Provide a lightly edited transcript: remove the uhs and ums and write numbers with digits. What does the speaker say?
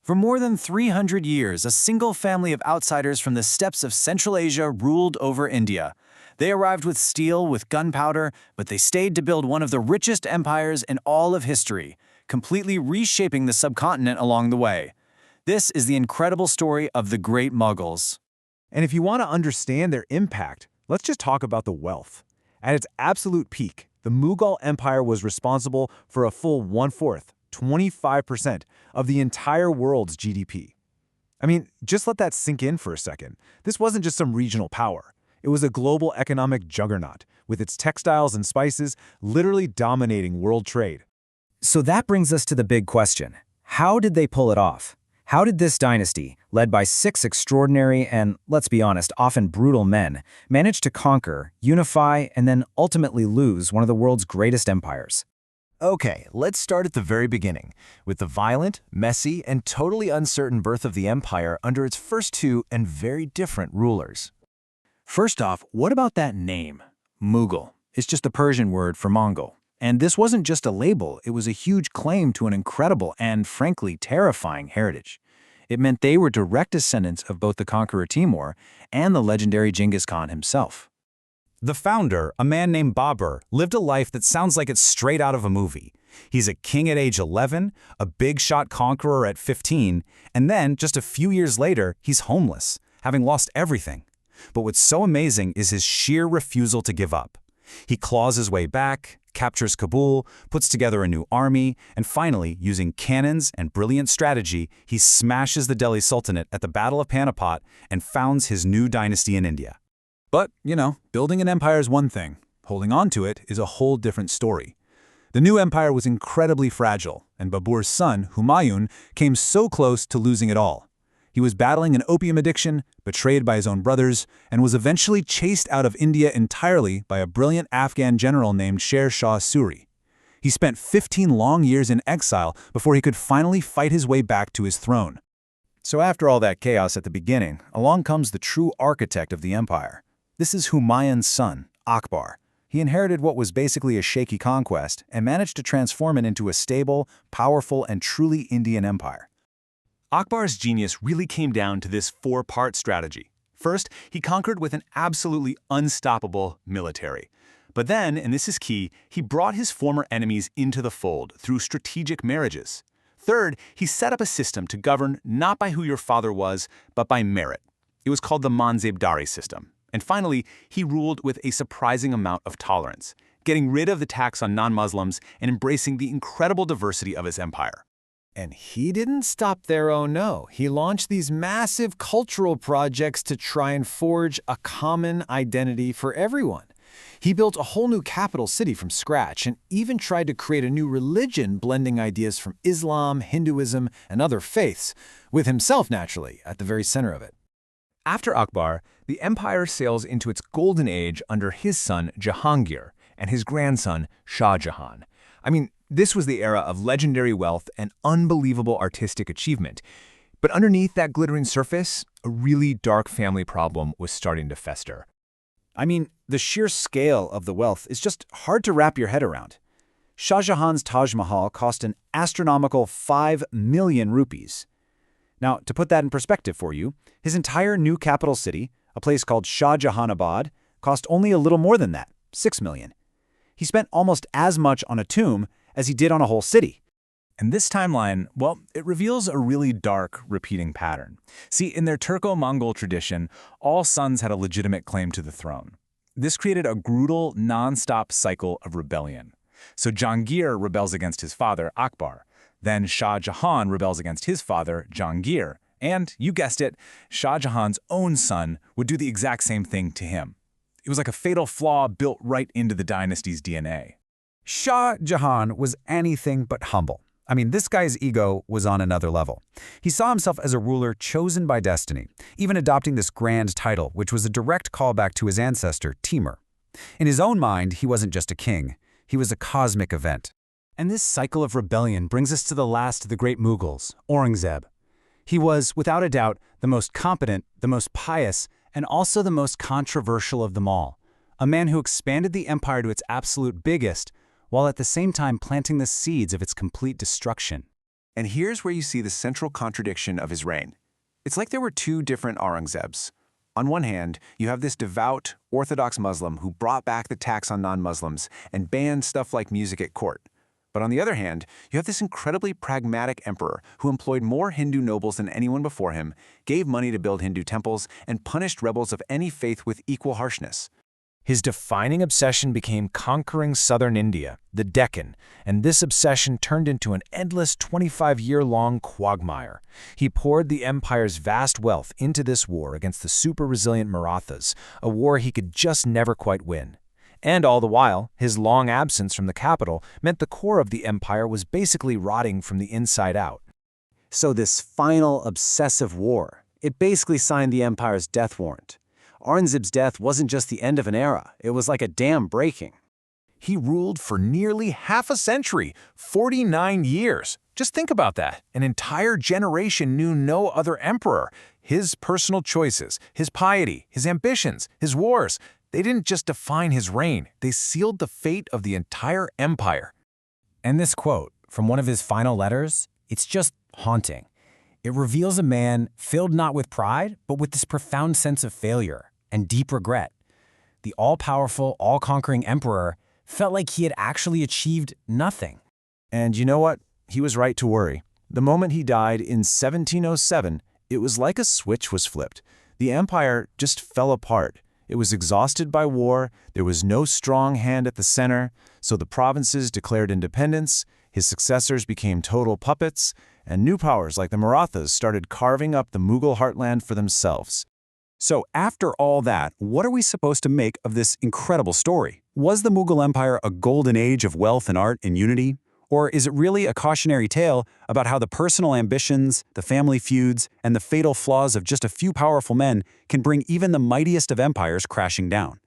For more than 300 years, a single family of outsiders from the steppes of Central Asia ruled over India. They arrived with steel, with gunpowder, but they stayed to build one of the richest empires in all of history, completely reshaping the subcontinent along the way. This is the incredible story of the Great Mughals. And if you want to understand their impact, let's just talk about the wealth. At its absolute peak, the Mughal Empire was responsible for a full 1/4, 25% of the entire world's GDP. I mean, just let that sink in for a second. This wasn't just some regional power. It was a global economic juggernaut, with its textiles and spices literally dominating world trade. So that brings us to the big question. How did they pull it off? How did this dynasty, led by 6 extraordinary and, let's be honest, often brutal men, manage to conquer, unify, and then ultimately lose one of the world's greatest empires? Okay, let's start at the very beginning, with the violent, messy, and totally uncertain birth of the empire under its first 2 and very different rulers. First off, what about that name? Mughal. It's just a Persian word for Mongol. And this wasn't just a label, it was a huge claim to an incredible and, frankly, terrifying heritage. It meant they were direct descendants of both the conqueror Timur and the legendary Genghis Khan himself. The founder, a man named Babur, lived a life that sounds like it's straight out of a movie. He's a king at age 11, a big-shot conqueror at 15, and then, just a few years later, he's homeless, having lost everything. But what's so amazing is his sheer refusal to give up. He claws his way back, captures Kabul, puts together a new army, and finally, using cannons and brilliant strategy, he smashes the Delhi Sultanate at the Battle of Panipat and founds his new dynasty in India. But, building an empire is one thing. Holding on to it is a whole different story. The new empire was incredibly fragile, and Babur's son, Humayun, came so close to losing it all. He was battling an opium addiction, betrayed by his own brothers, and was eventually chased out of India entirely by a brilliant Afghan general named Sher Shah Suri. He spent 15 long years in exile before he could finally fight his way back to his throne. So after all that chaos at the beginning, along comes the true architect of the empire. This is Humayun's son, Akbar. He inherited what was basically a shaky conquest and managed to transform it into a stable, powerful, and truly Indian empire. Akbar's genius really came down to this 4-part strategy. First, he conquered with an absolutely unstoppable military. But then, and this is key, he brought his former enemies into the fold through strategic marriages. Third, he set up a system to govern not by who your father was, but by merit. It was called the Manzebdari system. And finally, he ruled with a surprising amount of tolerance, getting rid of the tax on non-Muslims and embracing the incredible diversity of his empire. And he didn't stop there, oh no. He launched these massive cultural projects to try and forge a common identity for everyone. He built a whole new capital city from scratch and even tried to create a new religion blending ideas from Islam, Hinduism, and other faiths, with himself, naturally, at the very center of it. After Akbar, the empire sails into its golden age under his son Jahangir and his grandson Shah Jahan. This was the era of legendary wealth and unbelievable artistic achievement. But underneath that glittering surface, a really dark family problem was starting to fester. The sheer scale of the wealth is just hard to wrap your head around. Shah Jahan's Taj Mahal cost an astronomical 5 million rupees. Now, to put that in perspective for you, his entire new capital city, a place called Shah Jahanabad, cost only a little more than that, 6 million. He spent almost as much on a tomb as he did on a whole city. And this timeline, well, it reveals a really dark, repeating pattern. See, in their Turco-Mongol tradition, all sons had a legitimate claim to the throne. This created a brutal, non-stop cycle of rebellion. So Jahangir rebels against his father, Akbar. Then Shah Jahan rebels against his father, Jahangir. And, you guessed it, Shah Jahan's own son would do the exact same thing to him. It was like a fatal flaw built right into the dynasty's DNA. Shah Jahan was anything but humble. This guy's ego was on another level. He saw himself as a ruler chosen by destiny, even adopting this grand title, which was a direct callback to his ancestor, Timur. In his own mind, he wasn't just a king. He was a cosmic event. And this cycle of rebellion brings us to the last of the great Mughals, Aurangzeb. He was, without a doubt, the most competent, the most pious, and also the most controversial of them all. A man who expanded the empire to its absolute biggest, while at the same time planting the seeds of its complete destruction. And here's where you see the central contradiction of his reign. It's like there were two different Aurangzebs. On one hand, you have this devout, Orthodox Muslim who brought back the tax on non-Muslims and banned stuff like music at court. But on the other hand, you have this incredibly pragmatic emperor who employed more Hindu nobles than anyone before him, gave money to build Hindu temples, and punished rebels of any faith with equal harshness. His defining obsession became conquering southern India, the Deccan, and this obsession turned into an endless 25-year-long quagmire. He poured the empire's vast wealth into this war against the super-resilient Marathas, a war he could just never quite win. And all the while, his long absence from the capital meant the core of the empire was basically rotting from the inside out. So this final obsessive war, it basically signed the empire's death warrant. Aurangzeb's death wasn't just the end of an era, it was like a dam breaking. He ruled for nearly half a century, 49 years. Just think about that. An entire generation knew no other emperor. His personal choices, his piety, his ambitions, his wars, they didn't just define his reign, they sealed the fate of the entire empire. And this quote from one of his final letters, it's just haunting. It reveals a man filled not with pride, but with this profound sense of failure and deep regret. The all-powerful, all-conquering emperor felt like he had actually achieved nothing. And you know what? He was right to worry. The moment he died in 1707, it was like a switch was flipped. The empire just fell apart. It was exhausted by war, there was no strong hand at the center, so the provinces declared independence, his successors became total puppets, and new powers like the Marathas started carving up the Mughal heartland for themselves. So after all that, what are we supposed to make of this incredible story? Was the Mughal Empire a golden age of wealth and art and unity? Or is it really a cautionary tale about how the personal ambitions, the family feuds, and the fatal flaws of just a few powerful men can bring even the mightiest of empires crashing down?